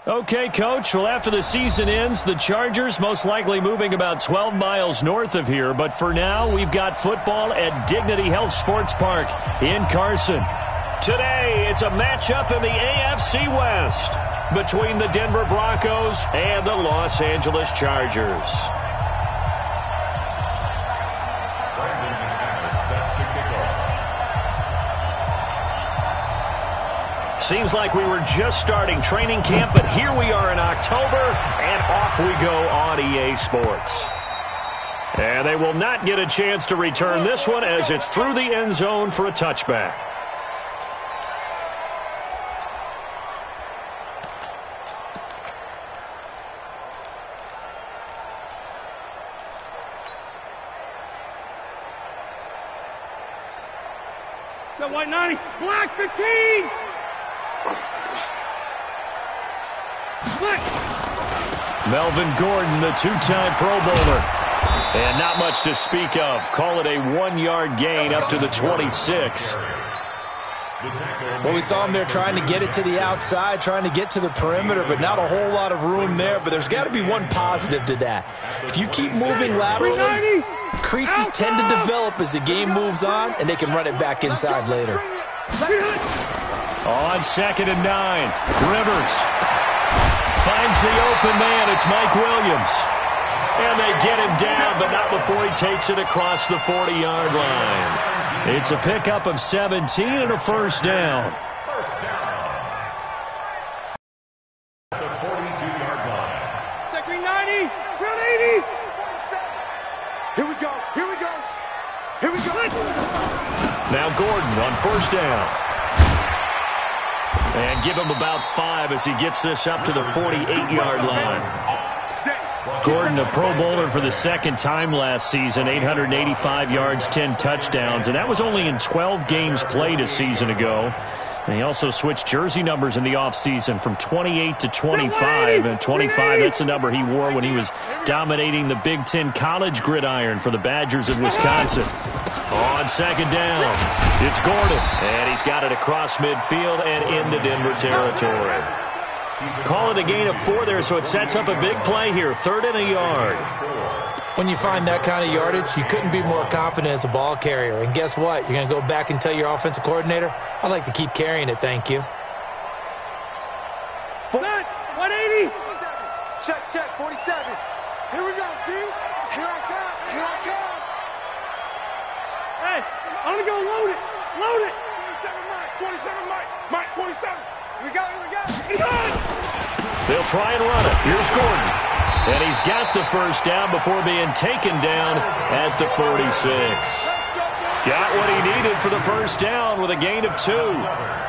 Okay, Coach. Well, after the season ends, the Chargers most likely moving about 12 miles north of here. But for now, we've got football at Dignity Health Sports Park in Carson. Today, it's a matchup in the AFC West between the Denver Broncos and the Los Angeles Chargers. Seems like we were just starting training camp, but here we are in October, and off we go on EA Sports. And they will not get a chance to return this one as it's through the end zone for a touchback. The white 90, black 15! Melvin Gordon, the two-time Pro Bowler. And not much to speak of. Call it a 1-yard gain up to the 26. Well, we saw him there trying to get it to the outside, trying to get to the perimeter, but not a whole lot of room there. But there's got to be one positive to that. If you keep moving laterally, creases tend to develop as the game moves on, and they can run it back inside later. On 2nd and 9, Rivers finds the open man. It's Mike Williams. And they get him down, but not before he takes it across the 40-yard line. It's a pickup of 17 and a first down. The 42-yard line. Check green 90, ground 80. Here we go, here we go, here we go. Now Gordon on first down. And give him about 5 as he gets this up to the 48-yard line. Gordon, a Pro Bowler for the second time last season, 885 yards, 10 touchdowns, and that was only in 12 games played a season ago. And he also switched jersey numbers in the offseason from 28 to 25, and 25, that's the number he wore when he was dominating the Big Ten college gridiron for the Badgers of Wisconsin. On second down, it's Gordon, and he's got it across midfield and into Denver territory. Call it a gain of 4 there, so it sets up a big play here, 3rd and a yard. When you find that kind of yardage, you couldn't be more confident as a ball carrier. And guess what? You're going to go back and tell your offensive coordinator, I'd like to keep carrying it, thank you. Set, 180. Check, check, 47. Here we go, D. Here I come, here I come. Hey, I'm going to go load it, load it. 27 Mike, Mike 47. Here we go, here we go. He's on. They'll try and run it. Here's Gordon. And he's got the first down before being taken down at the 46. Got what he needed for the first down with a gain of 2.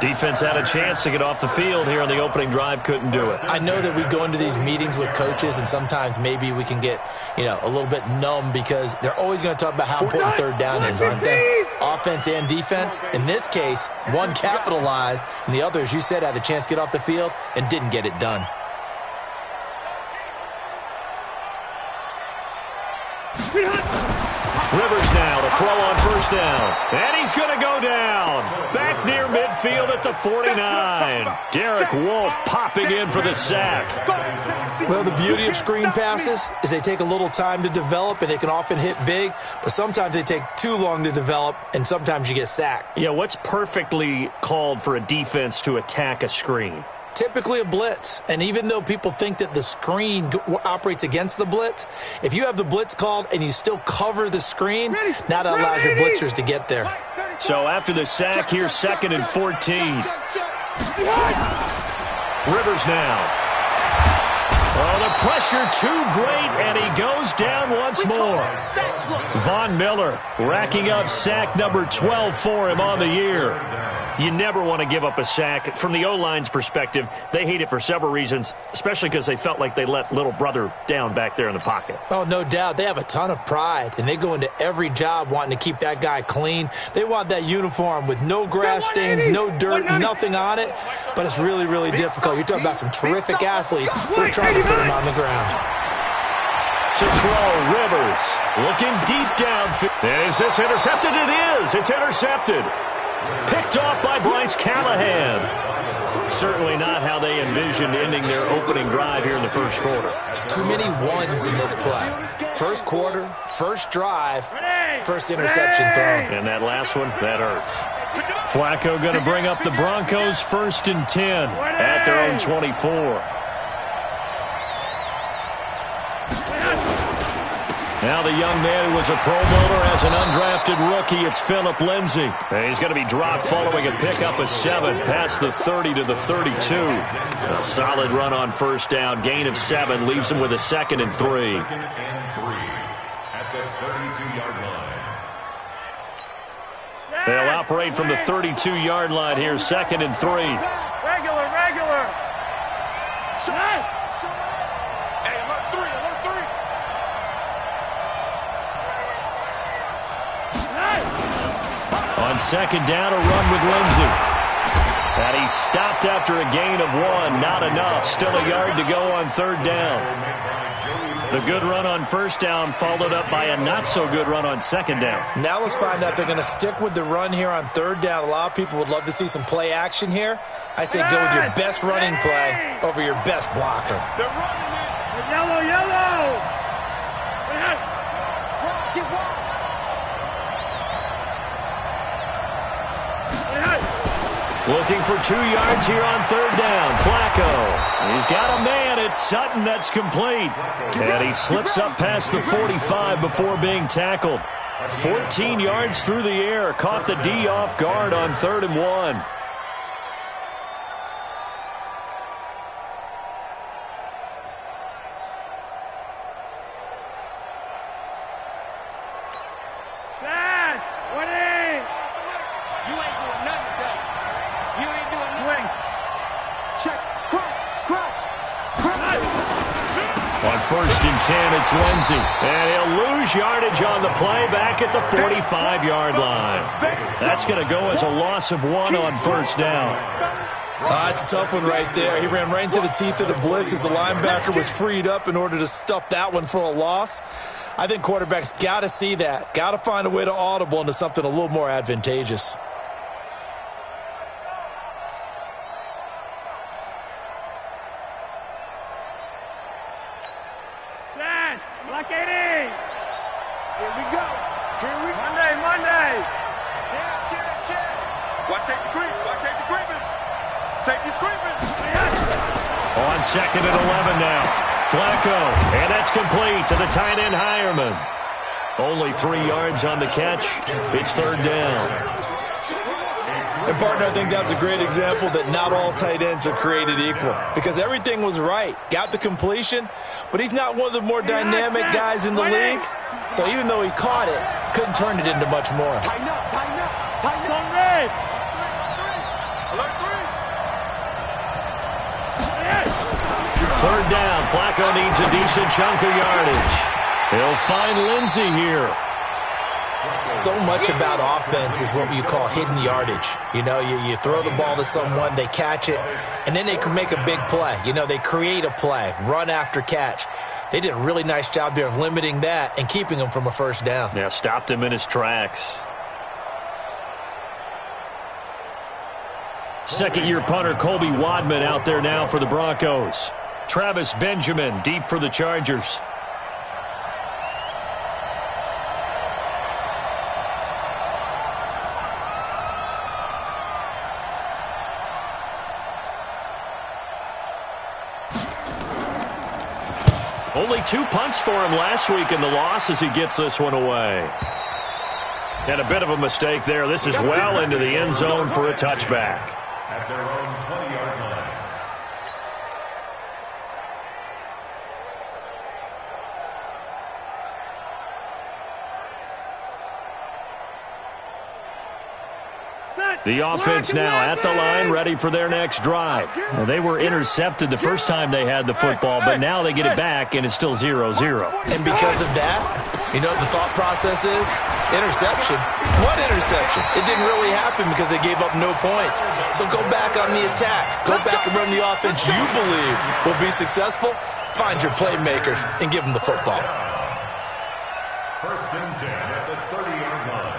Defense had a chance to get off the field here on the opening drive, couldn't do it. I know that we go into these meetings with coaches, and sometimes maybe we can get, a little bit numb because they're always going to talk about how important third down is, aren't they? Offense and defense. In this case, one capitalized, and the other, as you said, had a chance to get off the field and didn't get it done. Rivers now to throw on first down. And he's going to go down. Back near midfield at the 49. Derek Wolfe popping in for the sack. Well, the beauty of screen passes is they take a little time to develop, and they can often hit big, but sometimes they take too long to develop, and sometimes you get sacked. Yeah, what's perfectly called for a defense to attack a screen? Typically a blitz, and even though people think that the screen operates against the blitz, if you have the blitz called and you still cover the screen, now that allows your blitzers to get there. So after the sack, here's 2nd and 14. Rivers now. Oh, the pressure too great, and he goes down once more. Von Miller racking up sack number 12 for him on the year. You never want to give up a sack. From the O-line's perspective, they hate it for several reasons, especially because they felt like they let little brother down back there in the pocket. Oh, no doubt. They have a ton of pride, and they go into every job wanting to keep that guy clean. They want that uniform with no grass stains, no dirt, nothing on it, but it's really, really difficult. You're talking about some terrific athletes who are trying to put him on the ground. To throw, Rivers looking deep down. Is this intercepted? It is. It's intercepted. Picked off by Bryce Callahan. Certainly not how they envisioned ending their opening drive here in the first quarter. Too many ones in this play. First quarter, first drive, first interception thrown. And that last one, that hurts. Flacco going to bring up the Broncos 1st and 10 at their own 24. Now the young man who was a Pro Bowler as an undrafted rookie, it's Phillip Lindsay. And he's going to be dropped following a pickup of 7 past the 30 to the 32. A solid run on first down, gain of 7, leaves him with a 2nd and 3. 2nd and 3 at the 32-yard line. They'll operate from the 32-yard line here, 2nd and 3. Regular. Hey, alert 3. On 2nd down, a run with Lindsay. And he stopped after a gain of 1. Not enough. Still a yard to go on 3rd down. The good run on 1st down followed up by a not-so-good run on 2nd down. Now let's find out they're going to stick with the run here on 3rd down. A lot of people would love to see some play action here. I say go with your best running play over your best blocker. They're running it. Yellow. Get one. Looking for 2 yards here on 3rd down. Flacco. He's got a man. It's Sutton that's complete. And he slips up past the 45 before being tackled. 14 yards through the air. Caught the D off guard on 3rd and 1. On 1st and 10, it's Lindsay. And he'll lose yardage on the play back at the 45-yard line. That's going to go as a loss of 1 on 1st down. That's a tough one right there. He ran right into the teeth of the blitz as the linebacker was freed up in order to stuff that one for a loss. I think quarterbacks got to see that. Got to find a way to audible into something a little more advantageous. On 2nd and 11 now. Flacco, and that's complete to the tight end Hireman. Only 3 yards on the catch. It's 3rd down. And, partner, I think that's a great example that not all tight ends are created equal because everything was right. Got the completion, but he's not one of the more dynamic guys in the league. So even though he caught it, couldn't turn it into much more. Tighten up. Alert 3. 3rd down. Flacco needs a decent chunk of yardage. He'll find Lindsay here. So much about offense is what you call hidden yardage. You know, you throw the ball to someone, they catch it, and then they can make a big play. You know, they create a play, run after catch. They did a really nice job there of limiting that and keeping him from a 1st down. Yeah, stopped him in his tracks. Second-year punter Colby Wadman out there now for the Broncos. Travis Benjamin deep for the Chargers. Only 2 punts for him last week in the loss as he gets this one away. And a bit of a mistake there. This is well into the end zone for a touchback. At their own 20-yard line. The offense now at the line, ready for their next drive. Well, they were intercepted the first time they had the football, but now they get it back, and it's still 0-0. And because of that, you know what the thought process is? Interception. What interception? It didn't really happen because they gave up no points. So go back on the attack. Go back and run the offense you believe will be successful. Find your playmakers and give them the football. 1st and 10 at the 30-yard line.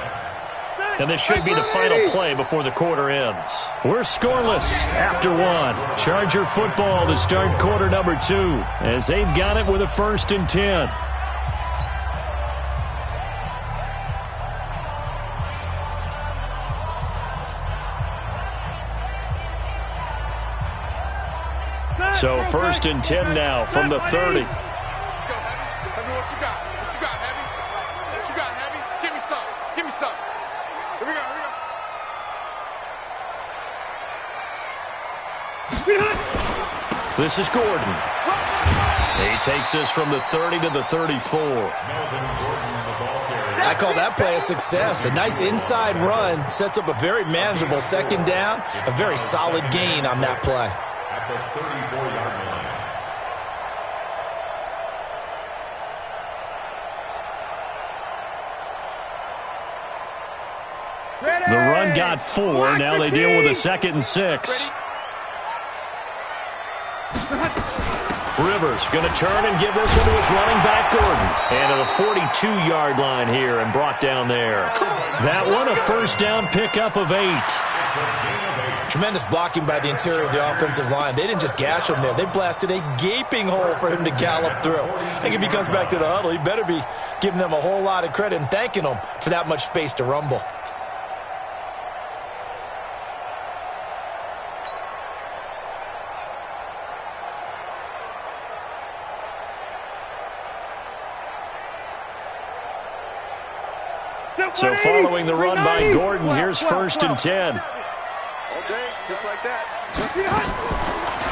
And this should be the final play before the quarter ends. We're scoreless after one. Charger football to start quarter number 2 as they've got it with a 1st and 10. So 1st and 10 now from the 30. Let's go, Heavy. Heavy, what you got? What you got, Heavy? What you got, Heavy? Give me some. Give me some. Here we go, here we go. This is Gordon. He takes this from the 30 to the 34. I call that play a success. A nice inside run sets up a very manageable 2nd down. A very solid gain on that play. At the 34-yard line. The run got 4. Now they deal with a 2nd and 6. Rivers going to turn and give this one to his running back, Gordon. And to the 42-yard line here and brought down there. That one a 1st down pickup of 8. Tremendous blocking by the interior of the offensive line. They didn't just gash him there. They blasted a gaping hole for him to gallop through. I think if he comes back to the huddle, he better be giving them a whole lot of credit and thanking them for that much space to rumble. So following the run by Gordon, here's 1st and 10. All day, just like that.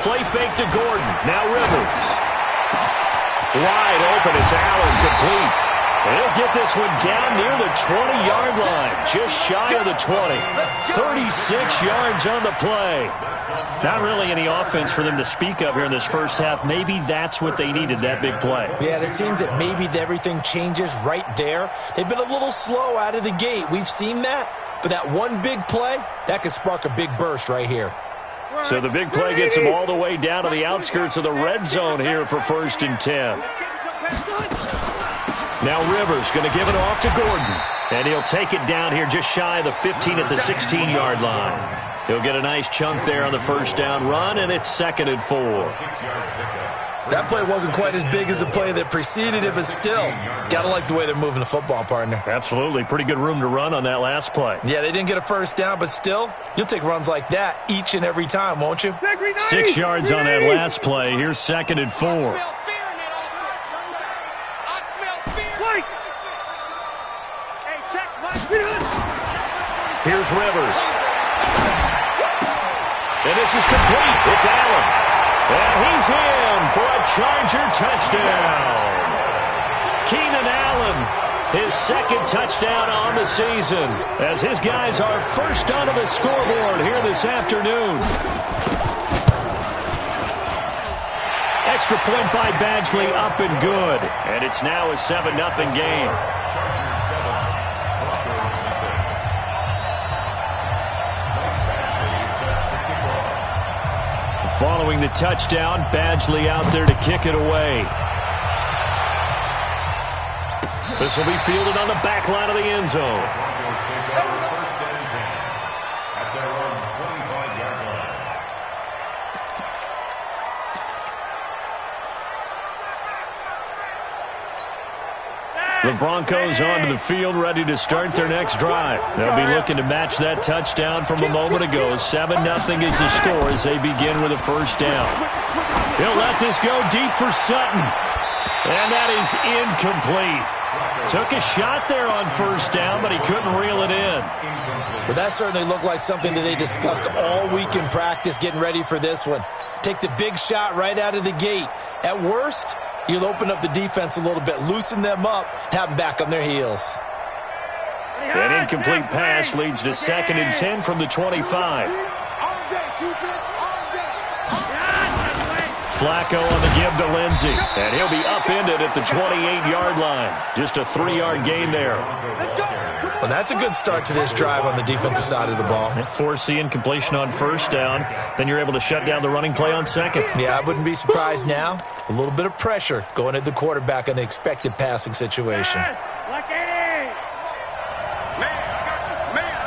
Play fake to Gordon. Now Rivers. Wide open. It's Allen complete. And he'll get this one down near the 20-yard line. Just shy of the 20. 36 yards on the play. Not really any offense for them to speak of here in this first half. Maybe that's what they needed, that big play. Yeah, it seems that maybe everything changes right there. They've been a little slow out of the gate. We've seen that. But that one big play, that could spark a big burst right here. So the big play gets them all the way down to the outskirts of the red zone here for 1st and 10. Now Rivers going to give it off to Gordon. And he'll take it down here just shy of the 15 at the 16-yard line. He'll get a nice chunk there on the 1st down run, and it's 2nd and 4. That play wasn't quite as big as the play that preceded it, but still, gotta like the way they're moving the football, partner. Absolutely. Pretty good room to run on that last play. Yeah, they didn't get a 1st down, but still, you'll take runs like that each and every time, won't you? 6 yards on that last play. Here's 2nd and 4. Here's Rivers. And this is complete. It's Allen. And he's in for a Charger touchdown. Keenan Allen, his 2nd touchdown on the season, as his guys are first onto the scoreboard here this afternoon. Extra point by Badgley, up and good. And it's now a 7-0 game. Following the touchdown, Badgley out there to kick it away. This will be fielded on the back line of the end zone. The Broncos onto the field, ready to start their next drive. They'll be looking to match that touchdown from a moment ago. 7-0 is the score as they begin with a 1st down. He'll let this go deep for Sutton. And that is incomplete. Took a shot there on 1st down, but he couldn't reel it in. But that certainly looked like something that they discussed all week in practice getting ready for this one. Take the big shot right out of the gate. At worst, you'll open up the defense a little bit, loosen them up, have them back on their heels. An incomplete pass leads to 2nd and 10 from the 25. Flacco on the give to Lindsey, and he'll be upended at the 28-yard line. Just a 3-yard gain there. Well, that's a good start to this drive on the defensive side of the ball. Force the incompletion on 1st down. Then you're able to shut down the running play on 2nd. Yeah, I wouldn't be surprised now. A little bit of pressure going at the quarterback on the expected passing situation. Man, I got you. Man,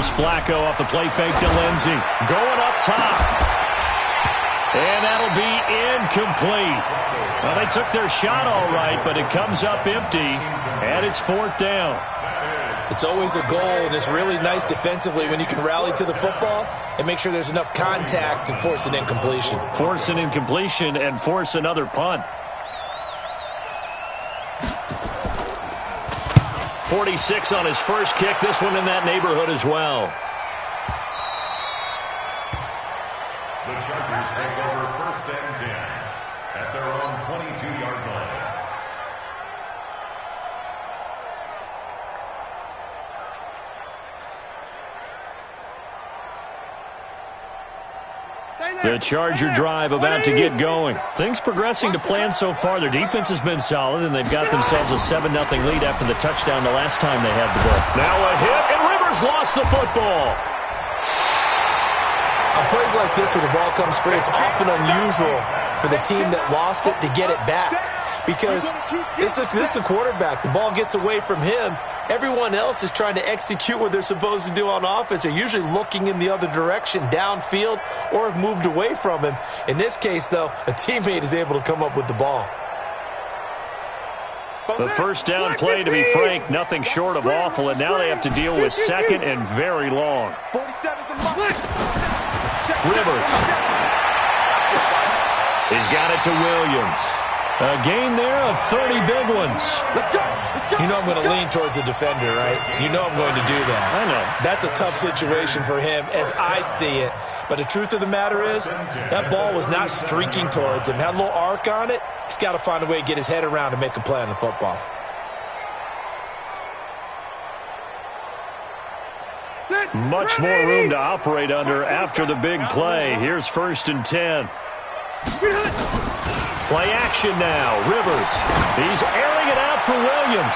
Here's Flacco off the play fake to Lindsey. Going up top. And that'll be incomplete. Well, they took their shot all right, but it comes up empty, and it's 4th down. It's always a goal, and it's really nice defensively when you can rally to the football and make sure there's enough contact to force an incompletion. Force an incompletion and force another punt. 46 on his first kick. This one in that neighborhood as well. The Chargers take over 1st and 10 at their own 22-yard line. The Charger drive about to get going. Things progressing to plan so far. Their defense has been solid, and they've got themselves a 7-0 lead after the touchdown the last time they had the ball. Now a hit, and Rivers lost the football. On plays like this where the ball comes free, it's often unusual for the team that lost it to get it back. Because this is the quarterback. The ball gets away from him. Everyone else is trying to execute what they're supposed to do on offense. They're usually looking in the other direction, downfield, or have moved away from him. In this case, though, a teammate is able to come up with the ball. The first down play, to be frank, nothing short of awful, and now they have to deal with 2nd and very long. Rivers. He's got it to Williams. A gain there of 30 big ones. You know I'm going to lean towards the defender, right? You know I'm going to do that. I know. That's a tough situation for him as I see it. But the truth of the matter is, that ball was not streaking towards him. Had a little arc on it. He's got to find a way to get his head around and make a play on the football. Much more room to operate under after the big play. Here's 1st and 10. Play action now. Rivers. He's airing it out for Williams.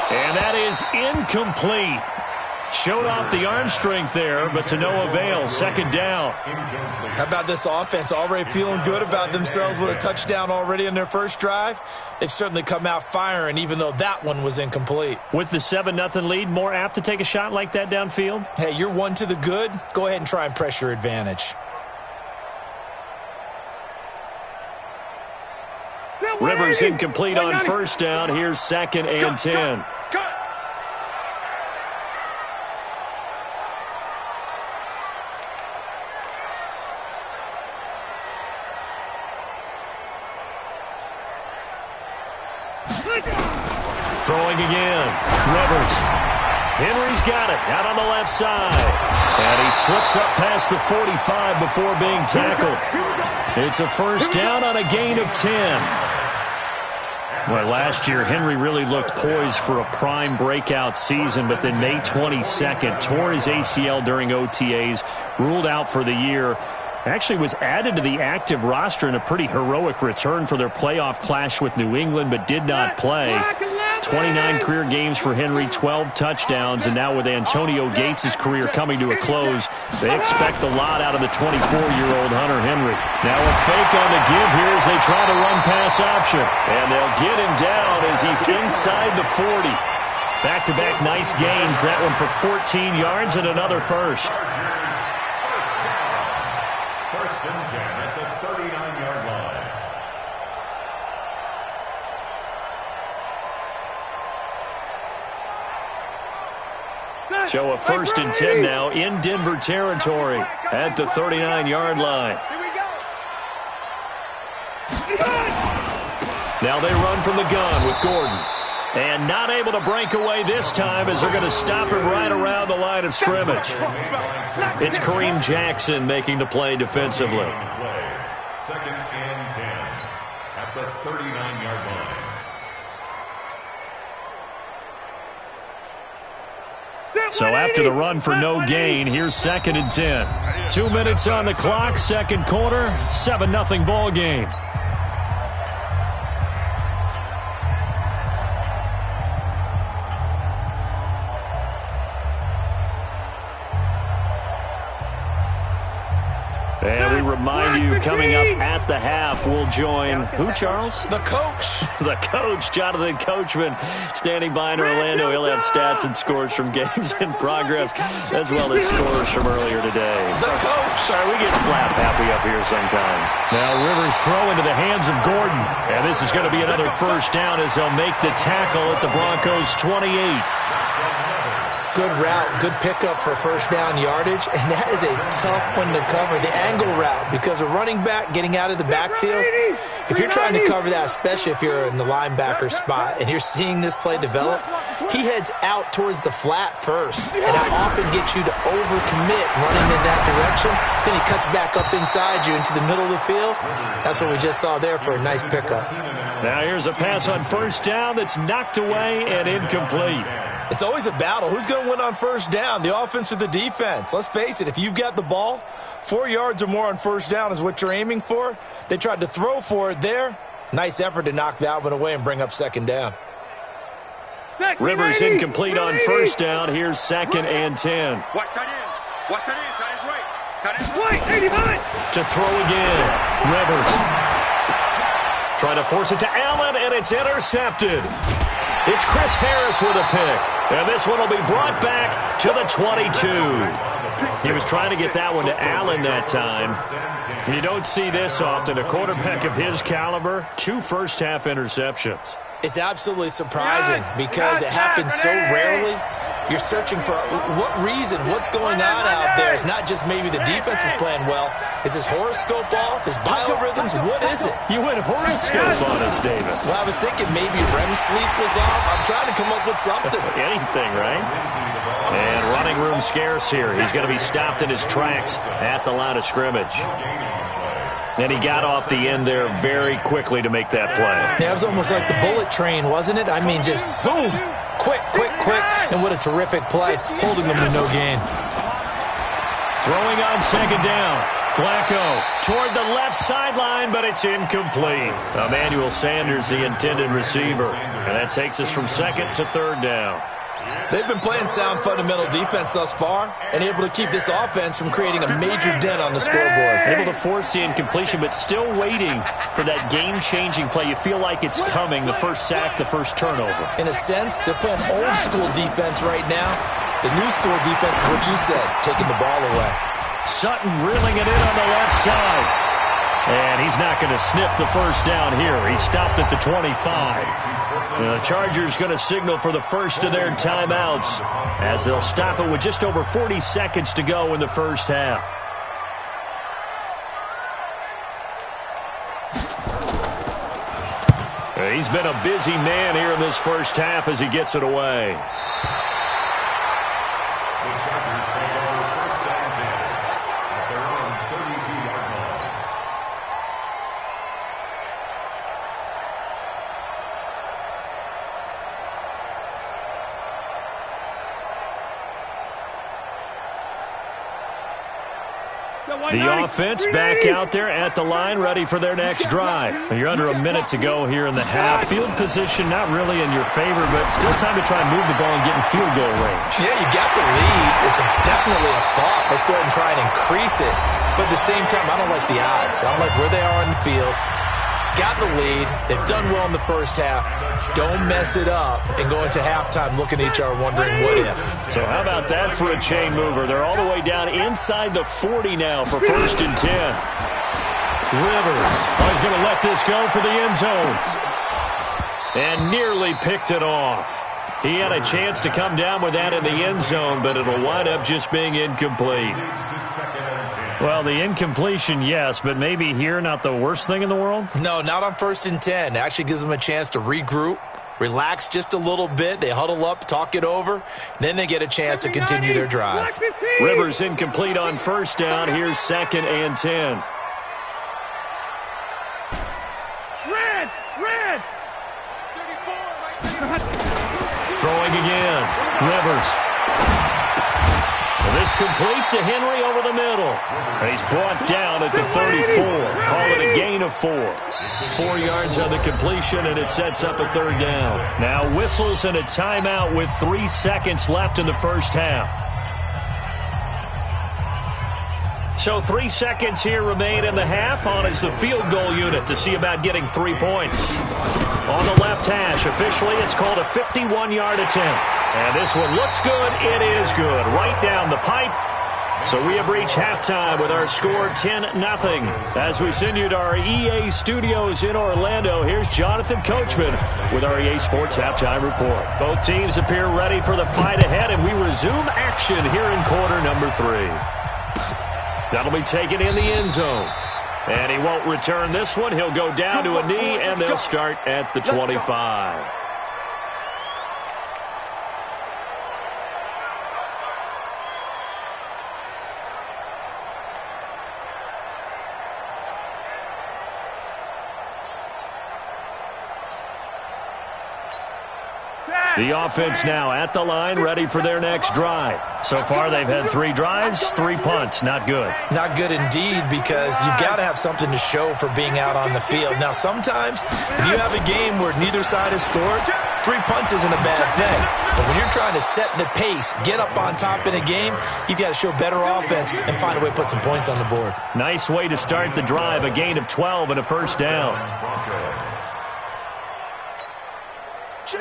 And that is incomplete. Showed off the arm strength there, but to no avail. 2nd down. How about this offense already feeling good about themselves with a touchdown already in their first drive? They've certainly come out firing, even though that one was incomplete. With the 7-0 lead, more apt to take a shot like that downfield? Hey, you're one to the good. Go ahead and try and press your advantage. Rivers incomplete on 1st down. Here's 2nd and 10. Throwing again. Rivers. Henry's got it out on the left side. And he slips up past the 45 before being tackled. It's a 1st down on a gain of 10. Well, last year, Henry really looked poised for a prime breakout season, but then May 22nd, tore his ACL during OTAs, ruled out for the year. Actually was added to the active roster in a pretty heroic return for their playoff clash with New England, but did not play. 29 career games for Henry, 12 touchdowns, and now with Antonio Gates' career coming to a close, they expect a lot out of the 24-year-old Hunter Henry. Now a fake on the give here as they try to run pass option. And they'll get him down as he's inside the 40. Back-to-back nice gains, that one for 14 yards and another first. 1st and 10 at the 39-yard line. So a 1st and 10 now in Denver territory at the 39-yard line. Now they run from the gun with Gordon. And not able to break away this time as they're going to stop him right around the line of scrimmage. It's Kareem Jackson making the play defensively. 2nd and 10 at the 39-yard line. So after the run for no gain, here's 2nd and 10. 2 minutes on the clock, 2nd quarter, 7-0 ball game. And we remind you, coming up at the half, we'll join who, Charles? The coach. The coach, Jonathan Coachman, standing by in Orlando. He'll have stats and scores from games in progress, as well as scores from earlier today. The coach. Sorry, we get slap happy up here sometimes. Now Rivers throw into the hands of Gordon. And this is going to be another first down as they'll make the tackle at the Broncos' 28. Good route, good pickup for first down yardage, and that is a tough one to cover, the angle route, because a running back getting out of the backfield, if you're trying to cover that, especially if you're in the linebacker spot and you're seeing this play develop, he heads out towards the flat first, and that often gets you to overcommit running in that direction. Then he cuts back up inside you into the middle of the field. That's what we just saw there for a nice pickup. Now here's a pass on first down that's knocked away and incomplete. It's always a battle. Who's going to win on first down, the offense or the defense? Let's face it, if you've got the ball, 4 yards or more on first down is what you're aiming for. They tried to throw for it there. Nice effort to knock that one away and bring up second down. Rivers incomplete on first down. Here's 2nd and 10. Watch tight end. Watch tight end. Tight end's right. Tight end's right. 89. To throw again. Rivers trying to force it to Allen, and it's intercepted. It's Chris Harris with a pick. And this one will be brought back to the 22. He was trying to get that one to Allen that time. You don't see this often. A quarterback of his caliber, 2 first-half interceptions. It's absolutely surprising because it happens so rarely. You're searching for what reason, what's going on out there. It's not just maybe the defense is playing well. Is his horoscope off? His biorhythms? What is it? You went horoscope on us, David. Well, I was thinking maybe REM sleep was off. I'm trying to come up with something. Anything, right? And running room scarce here. He's going to be stopped in his tracks at the line of scrimmage. And he got off the end there very quickly to make that play. Yeah, it was almost like the bullet train, wasn't it? I mean, just zoom. Quick, quick, quick. And what a terrific play, holding them to no gain. Throwing on second down. Flacco toward the left sideline, but it's incomplete. Emmanuel Sanders, the intended receiver. And that takes us from 2nd to 3rd down. They've been playing sound fundamental defense thus far and able to keep this offense from creating a major dent on the scoreboard. Able to force the incompletion, but still waiting for that game-changing play. You feel like it's coming, the first sack, the first turnover. In a sense, they're playing old-school defense right now. The new-school defense is what you said, taking the ball away. Sutton reeling it in on the left side. And he's not going to sniff the first down here. He stopped at the 25. The Chargers going to signal for the first of their timeouts as they'll stop it with just over 40 seconds to go in the first half. He's been a busy man here in this first half as he gets it away. The offense back out there at the line, ready for their next drive. You're under a minute to go here in the half. Field position not really in your favor, but still time to try and move the ball and get in field goal range. Yeah, you got the lead. It's definitely a thought. Let's go ahead and try and increase it. But at the same time, I don't like the odds. I don't like where they are in the field. Got the lead. They've done well in the first half. Don't mess it up and go into halftime looking at each other wondering what if. So how about that for a chain mover? They're all the way down inside the 40 now for 1st and 10. Rivers is going to let this go for the end zone. And nearly picked it off. He had a chance to come down with that in the end zone, but it'll wind up just being incomplete. Well, the incompletion, yes, but maybe here not the worst thing in the world? No, not on 1st and 10. It actually gives them a chance to regroup, relax just a little bit. They huddle up, talk it over, then they get a chance to continue their drive. Rivers incomplete on first down. Here's 2nd and 10. Red! Throwing again. Rivers. This complete to Henry over the middle. And he's brought down at the 34. Call it a gain of 4. 4 yards on the completion, and it sets up a 3rd down. Now whistles and a timeout with 3 seconds left in the first half. So 3 seconds here remain in the half. On is the field goal unit to see about getting 3 points. On the left hash, officially it's called a 51-yard attempt. And this one looks good. It is good. Right down the pipe. So we have reached halftime with our score 10-0. As we send you to our EA studios in Orlando, here's Jonathan Coachman with our EA Sports Halftime Report. Both teams appear ready for the fight ahead, and we resume action here in quarter number 3. That'll be taken in the end zone. And he won't return this one. He'll go down to a knee, and they'll start at the 25. The offense now at the line, ready for their next drive. So far, they've had 3 drives, 3 punts. Not good. Not good indeed, because you've got to have something to show for being out on the field. Now, sometimes, if you have a game where neither side has scored, 3 punts isn't a bad thing. But when you're trying to set the pace, get up on top in a game, you've got to show better offense and find a way to put some points on the board. Nice way to start the drive, a gain of 12 and a first down.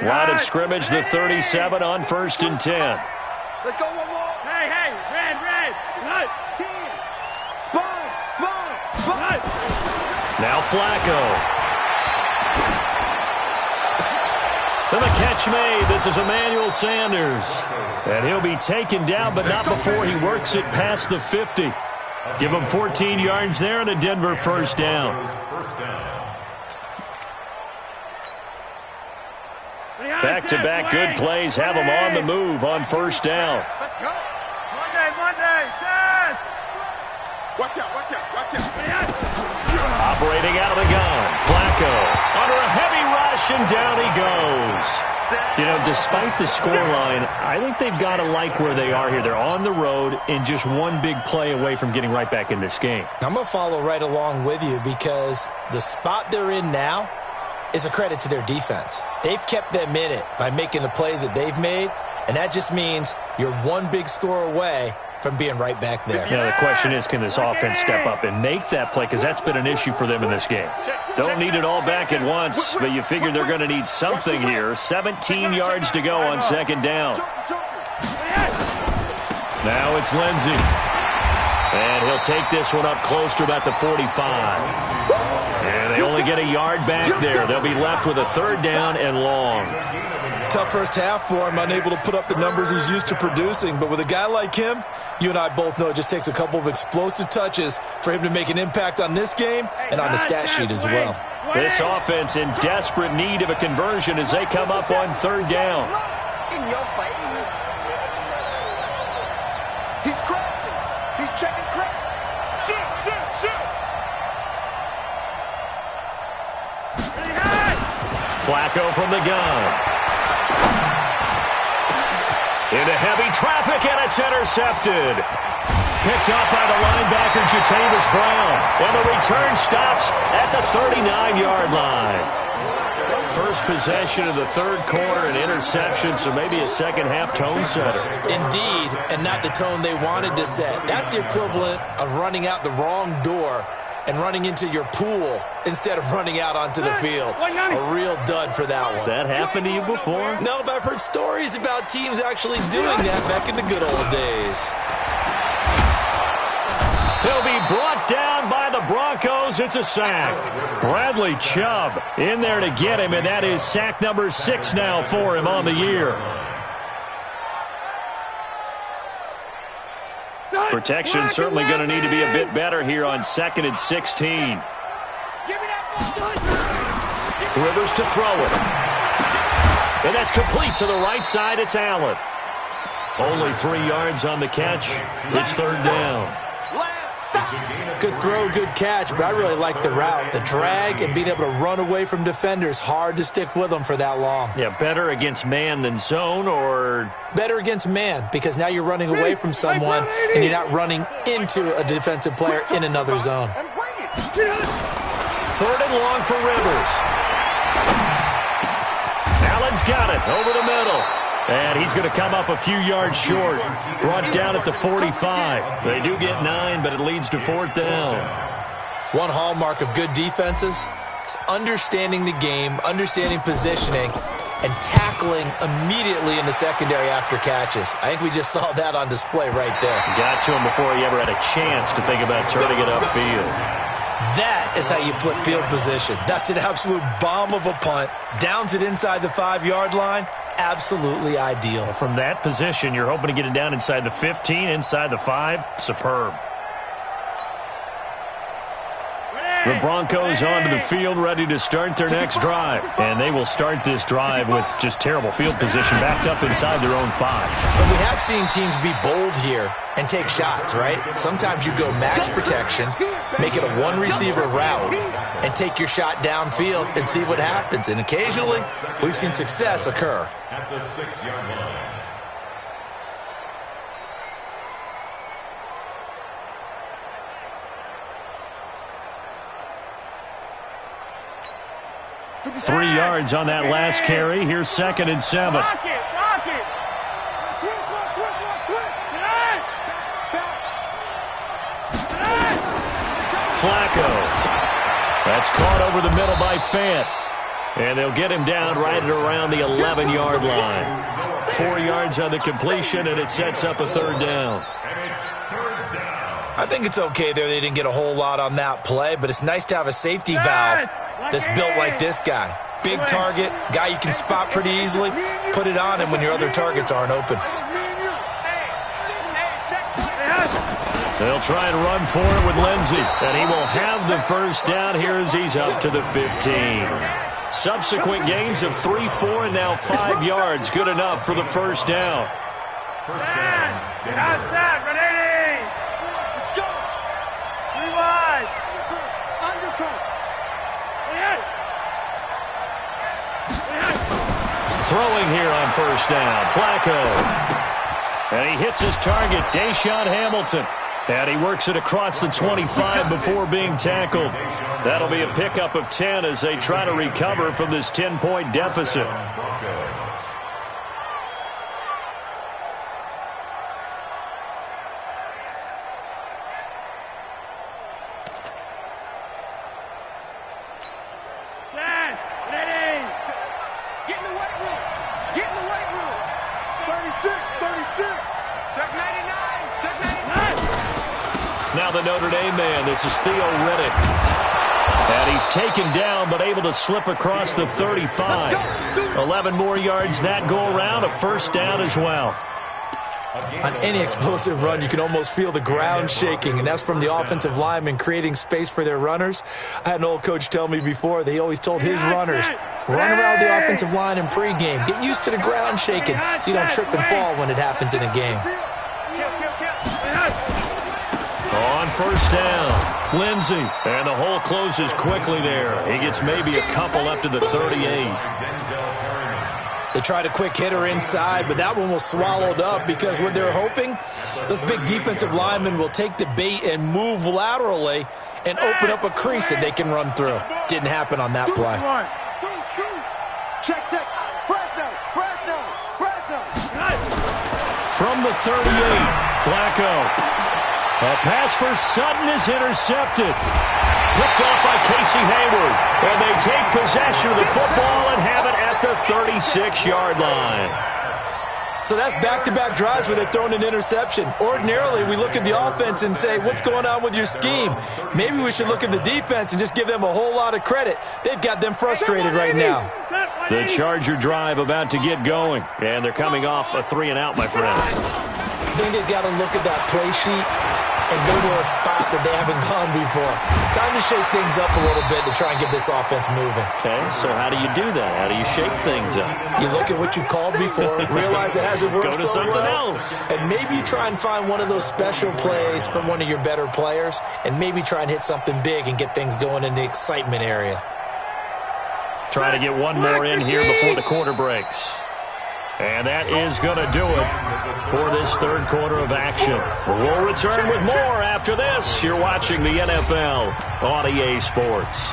Line of scrimmage, the 37 on 1st and 10. Let's go one more. Hey, red. Nut. Team. Sponge. Now Flacco. And the catch made. This is Emmanuel Sanders. And he'll be taken down, but not before he works it past the 50. Give him 14 yards there and a Denver first down. Back-to-back good plays have him on the move on first down. Let's go. Monday, set. Watch out. Operating out of the gun. Flacco under a heavy rush, and down he goes. You know, despite the scoreline, I think they've got to like where they are here. They're on the road and just one big play away from getting right back in this game. I'm going to follow right along with you, because the spot they're in now is a credit to their defense. They've kept them in it by making the plays that they've made, and that just means you're one big score away from being right back there. Yeah, the question is, can this offense step up and make that play? Because that's been an issue for them in this game. Don't need it all back at once, but you figure they're going to need something here. 17 yards to go on second down. Now it's Lindsey. And he'll take this one up close to about the 45. And they only get a yard back there. They'll be left with a 3rd down and long. Tough first half for him, unable to put up the numbers he's used to producing. But with a guy like him, you and I both know it just takes a couple of explosive touches for him to make an impact on this game and on the stat sheet as well. This offense in desperate need of a conversion as they come up on 3rd down. In your face. He's crossing. He's checking crack. Shoot. Flacco from the gun. Into heavy traffic, and it's intercepted. Picked up by the linebacker, Jatavis Brown. And the return stops at the 39-yard line. First possession of the 3rd quarter, an interception, so maybe a second-half tone setter. Indeed, and not the tone they wanted to set. That's the equivalent of running out the wrong door and running into your pool instead of running out onto the field. A real dud for that one. Has that happened to you before? No, but I've heard stories about teams actually doing that back in the good old days. He'll be brought down by the Broncos. It's a sack. Bradley Chubb in there to get him, and that is sack number 6 now for him on the year. Protection certainly going to need to be a bit better here on 2nd and 16. Rivers to throw it. And that's complete to the right side. It's Allen. Only 3 yards on the catch. It's 3rd down. Good throw, good catch, but I really like the route. The drag and being able to run away from defenders, hard to stick with them for that long. Yeah, better against man than zone, or better against man, because now you're running away from someone and you're not running into a defensive player in another zone. 3rd and long for Rivers. Allen's got it over the middle. And he's going to come up a few yards short. Brought down at the 45. They do get 9, but it leads to 4th down. One hallmark of good defenses is understanding the game, understanding positioning, and tackling immediately in the secondary after catches. I think we just saw that on display right there. Got to him before he ever had a chance to think about turning it upfield. That is how you flip field position. That's an absolute bomb of a punt. Downs it inside the 5-yard line. Absolutely ideal. From that position, you're hoping to get it down inside the 15, inside the 5. Superb. The Broncos onto the field, ready to start their next drive. And they will start this drive with just terrible field position, backed up inside their own 5. But we have seen teams be bold here and take shots, right? Sometimes you go max protection, make it a one-receiver route, and take your shot downfield and see what happens. And occasionally, we've seen success occur. At the 6-yard line. Three yards on that last carry. Here's 2nd and 7. Lock it, lock it. Flacco. That's caught over the middle by Fant. And they'll get him down right at around the 11-yard line. 4 yards on the completion, and it sets up a 3rd down. I think it's okay there. They didn't get a whole lot on that play, but it's nice to have a safety valve that's built like this guy. Big target, guy you can spot pretty easily. Put it on him when your other targets aren't open. They'll try and run for it with Lindsey, and he will have the 1st down here as he's up to the 15. Subsequent gains of 3, 4, and now 5 yards. Good enough for the 1st down. First down. Outside, Renee. Let's go. 3 wide. Undercut. Throwing here on 1st down, Flacco. And he hits his target, Deshaun Hamilton. And he works it across the 25 before being tackled. That'll be a pickup of 10 as they try to recover from this 10-point deficit. Now the Notre Dame man, this is Theo Riddick. And he's taken down but able to slip across the 35. 11 more yards that go around, a 1st down as well. On any explosive run, you can almost feel the ground shaking, and that's from the offensive linemen creating space for their runners. I had an old coach tell me before, they always told his runners, run around the offensive line in pregame. Get used to the ground shaking so you don't trip and fall when it happens in a game. On 1st down, Lindsey. And the hole closes quickly there. He gets maybe a couple up to the 38. They tried a quick hitter inside, but that one was swallowed up because what they're hoping, those big defensive linemen will take the bait and move laterally and open up a crease that they can run through. Didn't happen on that play. Check. From the 38, Flacco. A pass for Sutton is intercepted. Picked off by Casey Hayward. And they take possession of the football and have it at the 36-yard line. So that's back-to-back drives where they've thrown an interception. Ordinarily, we look at the offense and say, what's going on with your scheme? Maybe we should look at the defense and just give them a whole lot of credit. They've got them frustrated right now. The Charger drive about to get going. And they're coming off a 3-and-out, my friend. I think they've got to look at that play sheet and go to a spot that they haven't gone before. Time to shake things up a little bit to try and get this offense moving. Okay, so how do you do that? How do you shake things up? You look at what you've called before, realize it hasn't worked so well. Go to something else. And maybe you try and find one of those special plays from one of your better players, and maybe try and hit something big and get things going in the excitement area. Try to get one more in here before the quarter breaks. And that is going to do it for this 3rd quarter of action. We'll return with more after this. You're watching the NFL on EA Sports.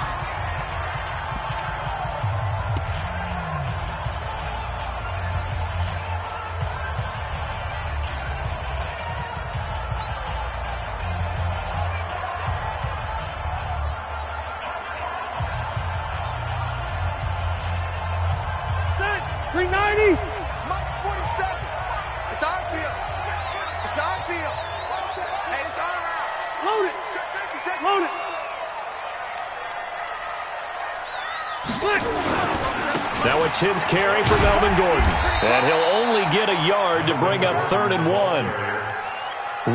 field. Hey, it's our house. Load it. Load it. Now a 10th carry for Melvin Gordon. And he'll only get a yard to bring up 3rd and 1.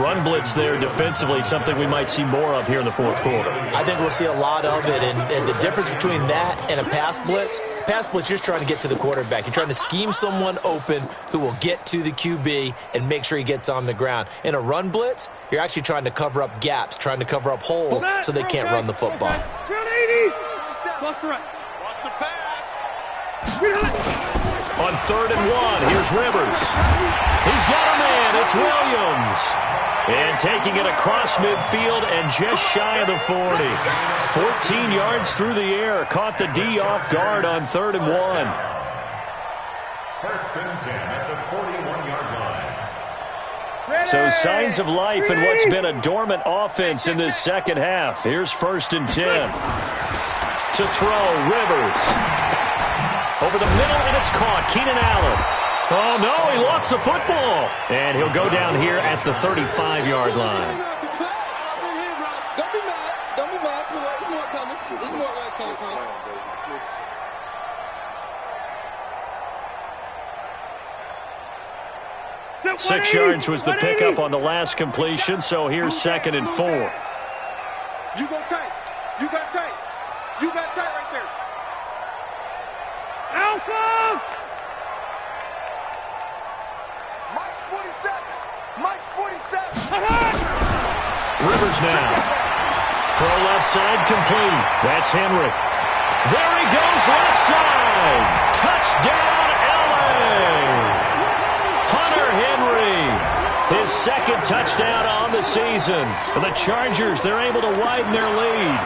Run blitz there defensively, something we might see more of here in the fourth quarter. I think we'll see a lot of it, and the difference between that and a pass blitz, you're just trying to get to the quarterback. You're trying to scheme someone open who will get to the QB and make sure he gets on the ground. In a run blitz, you're actually trying to cover up gaps, trying to cover up holes so they can't run the football. Ground 80. Watch the right. Watch the pass. On 3rd and 1, here's Rivers. He's got a man. It's Williams. And taking it across midfield and just shy of the 40. 14 yards through the air. Caught the D off guard on 3rd and 1. 1st and 10 at the 41-yard line. So signs of life in what's been a dormant offense in this second half. Here's 1st and 10. To throw, Rivers. Over the middle, and it's caught. Keenan Allen. Oh, no, he lost the football. And he'll go down here at the 35-yard line. Don't be mad. Don't be mad. There's more coming. There's more where it came from. 6 yards was the pickup on the last completion, so here's 2nd and 4. You go tight. You got tight. You got tight right there. Alpha! Mike's 47. Mike's 47. Rivers now. Throw left side complete. That's Henry. There he goes left side. Touchdown, LA. Hunter Henry. His 2nd touchdown on the season. For the Chargers, they're able to widen their lead.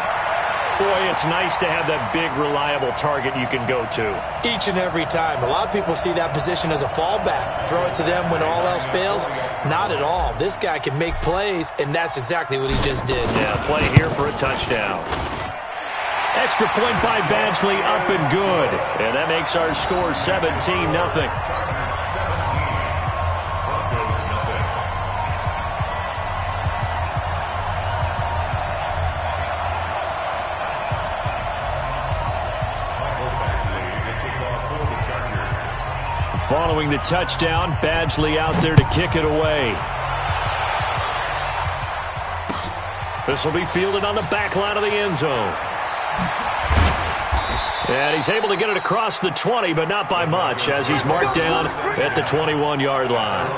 Boy, it's nice to have that big, reliable target you can go to. Each and every time. A lot of people see that position as a fallback. Throw it to them when all else fails. Not at all. This guy can make plays, and that's exactly what he just did. Yeah, play here for a touchdown. Extra point by Badgley, up and good. And that makes our score 17-0. Following the touchdown, Badgley out there to kick it away. This will be fielded on the back line of the end zone. And he's able to get it across the 20, but not by much, as he's marked down at the 21-yard line.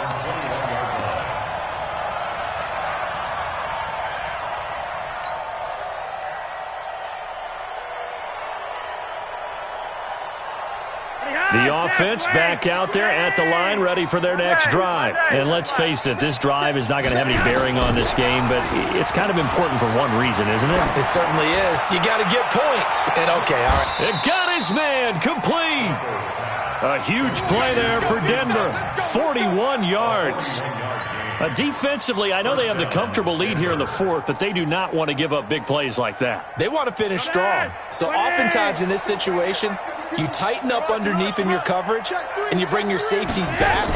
The offense back out there at the line, ready for their next drive. And let's face it, this drive is not going to have any bearing on this game, but it's kind of important for one reason, isn't it? It certainly is. You got to get points. And okay, all right. And got his man complete. A huge play there for Denver. 41 yards. Defensively, I know they have the comfortable lead here in the fourth, but they do not want to give up big plays like that. They want to finish strong. So oftentimes in this situation, you tighten up underneath in your coverage, and you bring your safeties back.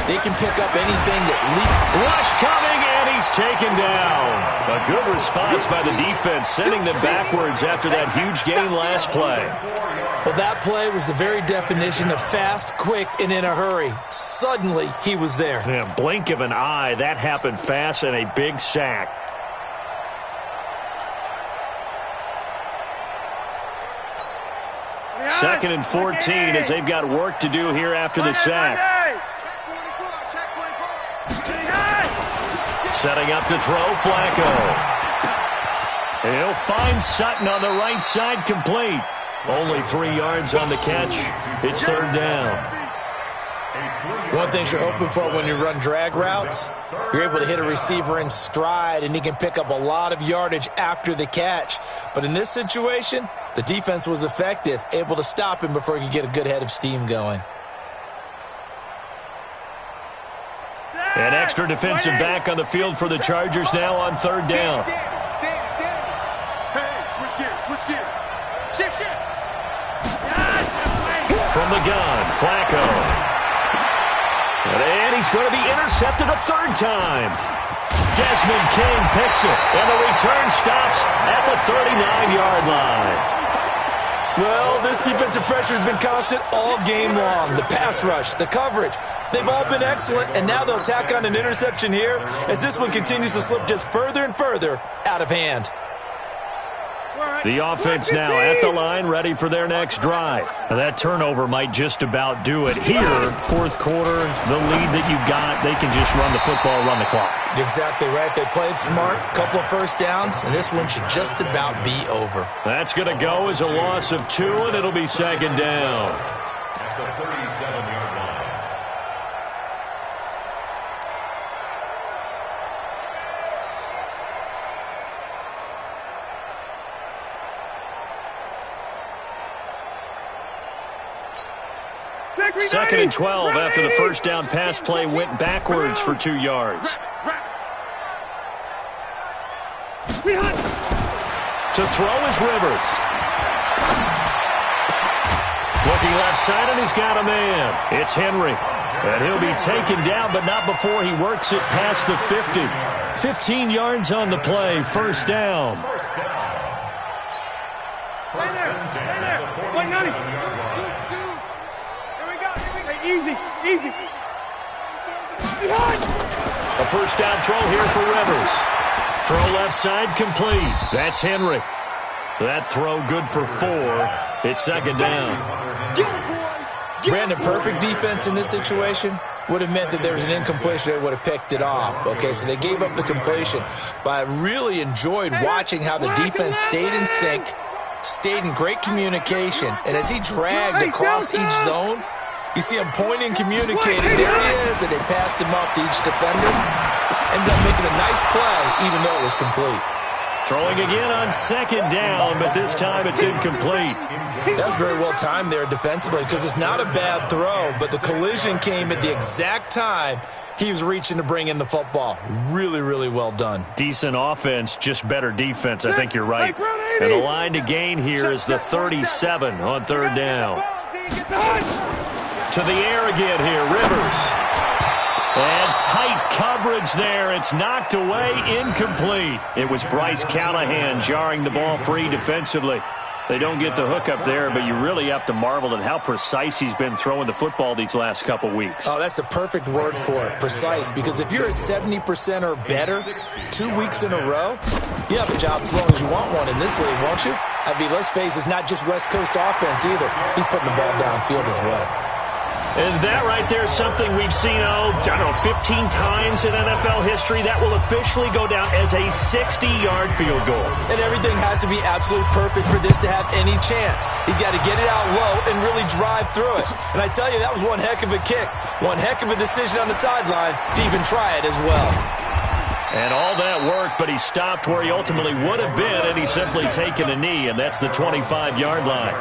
They can pick up anything that leaks. Rush coming, and he's taken down. A good response by the defense, sending them backwards after that huge gain last play. Well, that play was the very definition of fast, quick, and in a hurry. Suddenly, he was there. Yeah, blink of an eye, that happened fast, and a big sack. Second and 14 as they've got work to do here after the sack. Setting up to throw, Flacco. He'll find Sutton on the right side, complete. Only 3 yards on the catch. It's third down. One thing you're hoping for when you run drag routes, you're able to hit a receiver in stride, and he can pick up a lot of yardage after the catch. But in this situation, the defense was effective, able to stop him before he could get a good head of steam going. An extra defensive back on the field for the Chargers now on third down. Hey, switch gears, switch gears. Shift. From the gun, Flacco. And he's going to be intercepted a third time. Desmond King picks it, and the return stops at the 39-yard line. Well, this defensive pressure has been constant all game long. The pass rush, the coverage, they've all been excellent, and now they'll tack on an interception here as this one continues to slip just further and further out of hand. The offense now at the line, ready for their next drive. Now that turnover might just about do it. Here, fourth quarter, the lead that you've got, they can just run the football, run the clock. Exactly right. They played smart, couple of first downs, and this one should just about be over. That's going to go as a loss of 2, and it'll be second down. At the 37-yard line. Second and 12 after the first down pass play went backwards for 2 yards. To throw is Rivers. Looking left side, and he's got a man. It's Henry. And he'll be taken down, but not before he works it past the 50. 15 yards on the play, first down. First and 10 at the 47-yard line. Easy. A first down throw here for Rivers. Throw left side complete. That's Henry. That throw good for 4. It's second down. Brandon, perfect defense in this situation would have meant that there was an incompletion. They would have picked it off. Okay, so they gave up the completion. But I really enjoyed watching how the defense stayed in sync, stayed in great communication, and as he dragged across each zone, you see him pointing, communicating. There he is, and they passed him off to each defender. Ended up making a nice play, even though it was complete. Throwing again on second down, but this time it's incomplete. That's very well timed there defensively because it's not a bad throw, but the collision came at the exact time he was reaching to bring in the football. Really, really well done. Decent offense, just better defense. I think you're right. And the line to gain here is the 37 on third down. To the air again here, Rivers. And tight coverage there. It's knocked away, incomplete. It was Bryce Callahan jarring the ball free defensively. They don't get the hook up there, but you really have to marvel at how precise he's been throwing the football these last couple weeks. Oh, that's the perfect word for it, precise, because if you're at 70% or better 2 weeks in a row, you have a job as long as you want one in this league, won't you? I mean, let's face it, it's not just West Coast offense either. He's putting the ball downfield as well. And that right there is something we've seen, 15 times in NFL history. That will officially go down as a 60-yard field goal. And everything has to be absolutely perfect for this to have any chance. He's got to get it out low and really drive through it. And I tell you, that was one heck of a kick. One heck of a decision on the sideline to even try it as well. And all that worked, but he stopped where he ultimately would have been, and he's simply taken a knee, and that's the 25-yard line.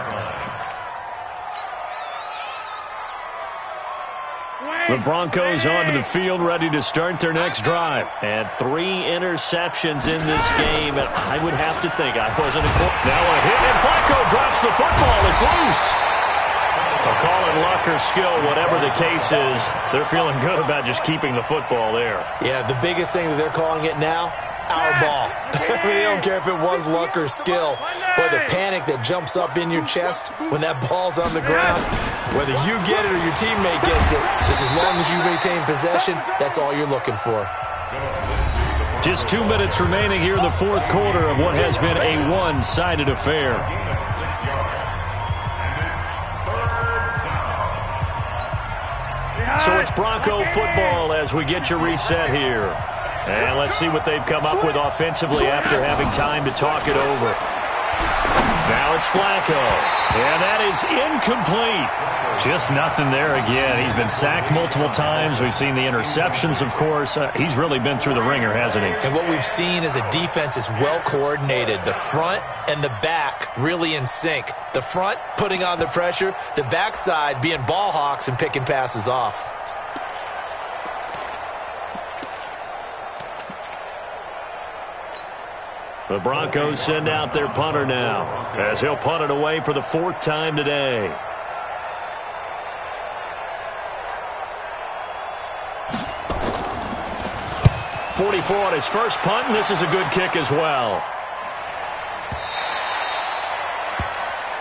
The Broncos onto the field, ready to start their next drive. And 3 interceptions in this game, and I would have to think I wasn't now a hit, and Flacco drops the football. It's loose. I'll call it luck or skill, whatever the case is. They're feeling good about just keeping the football there. Yeah, the biggest thing that they're calling it now, our ball. They don't care if it was luck or skill, but the panic that jumps up in your chest when that ball's on the ground, whether you get it or your teammate gets it, just as long as you retain possession, that's all you're looking for. Just 2 minutes remaining here in the fourth quarter of what has been a one-sided affair. So it's Bronco football as we get you reset here. And let's see what they've come up with offensively after having time to talk it over. Now it's Flacco. And that is incomplete. Just nothing there again. He's been sacked multiple times. We've seen the interceptions, of course. He's really been through the ringer, hasn't he? And what we've seen is a defense that's well coordinated. The front and the back really in sync. The front putting on the pressure. The backside being ball hawks and picking passes off. The Broncos send out their punter now, as he'll punt it away for the 4th time today. 44 on his first punt, and this is a good kick as well.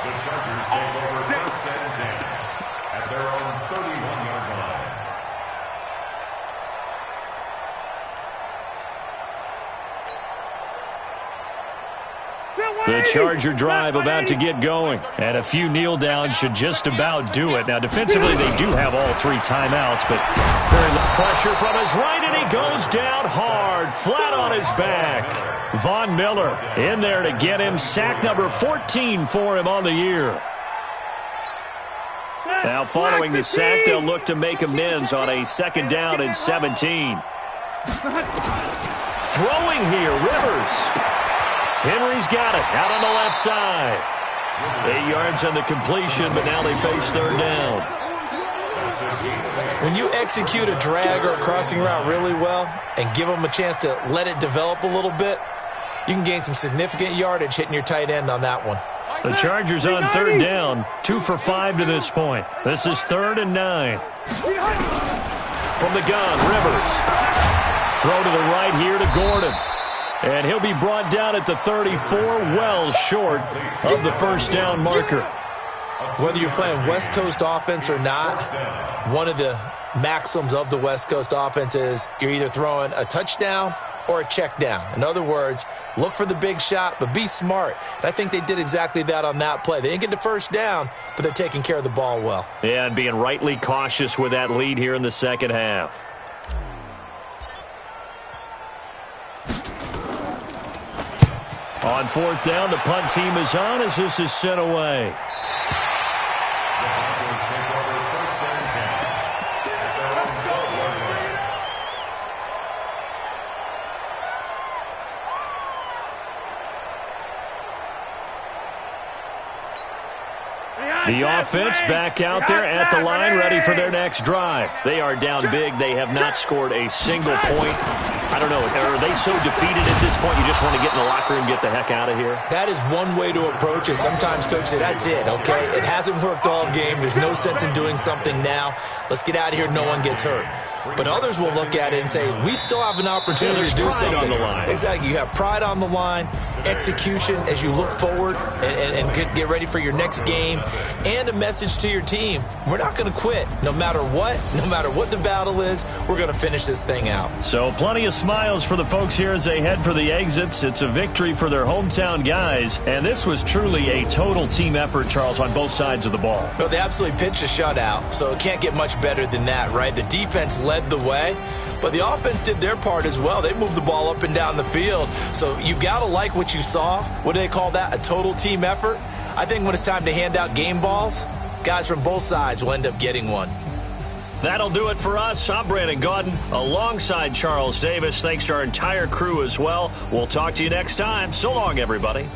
The Chargers take over first and 10 at their own 31-yard line. The Charger drive about to get going. And a few kneel downs should just about do it. Now, defensively, they do have all 3 timeouts, but very little pressure from his right, and he goes down hard, flat on his back. Von Miller in there to get him. Sack number 14 for him on the year. Now, following the sack, they'll look to make amends on a 2nd down and 17. Throwing here, Rivers. Henry's got it out on the left side. 8 yards on the completion, but now they face 3rd down. When you execute a drag or a crossing route really well and give them a chance to let it develop a little bit, you can gain some significant yardage hitting your tight end on that one. The Chargers on 3rd down, 2 for 5 to this point. This is 3rd and 9. From the gun, Rivers. Throw to the right here to Gordon. And he'll be brought down at the 34, well short of the 1st down marker. Whether you're playing West Coast offense or not, one of the maxims of the West Coast offense is you're either throwing a touchdown or a check down. In other words, look for the big shot, but be smart. And I think they did exactly that on that play. They didn't get the 1st down, but they're taking care of the ball well. Yeah, and being rightly cautious with that lead here in the 2nd half. On 4th down, the punt team is on as this is sent away. The Broncos take over first and 10 at their own 12-yard line. The offense back out there at the line, ready for their next drive. They are down big. They have not scored a single point. I don't know, are they so defeated at this point you just want to get in the locker room and get the heck out of here? That is one way to approach it. Sometimes coaches say, that's it, okay? It hasn't worked all game. There's no sense in doing something now. Let's get out of here. No one gets hurt. But others will look at it and say, we still have an opportunity to do something. On the line. Exactly. You have pride on the line, execution as you look forward and get ready for your next game, and a message to your team. We're not going to quit no matter what the battle is. We're going to finish this thing out. So plenty of smiles for the folks here as they head for the exits. It's a victory for their hometown guys, and this was truly a total team effort, Charles, on both sides of the ball. No, they absolutely pitched a shutout, so it can't get much better than that, right? The defense led the way, but the offense did their part as well. They moved the ball up and down the field, so you've got to like what you saw. What do they call that? A total team effort? I think when it's time to hand out game balls, guys from both sides will end up getting one. That'll do it for us. I'm Brandon Gaudin alongside Charles Davis. Thanks to our entire crew as well. We'll talk to you next time. So long, everybody.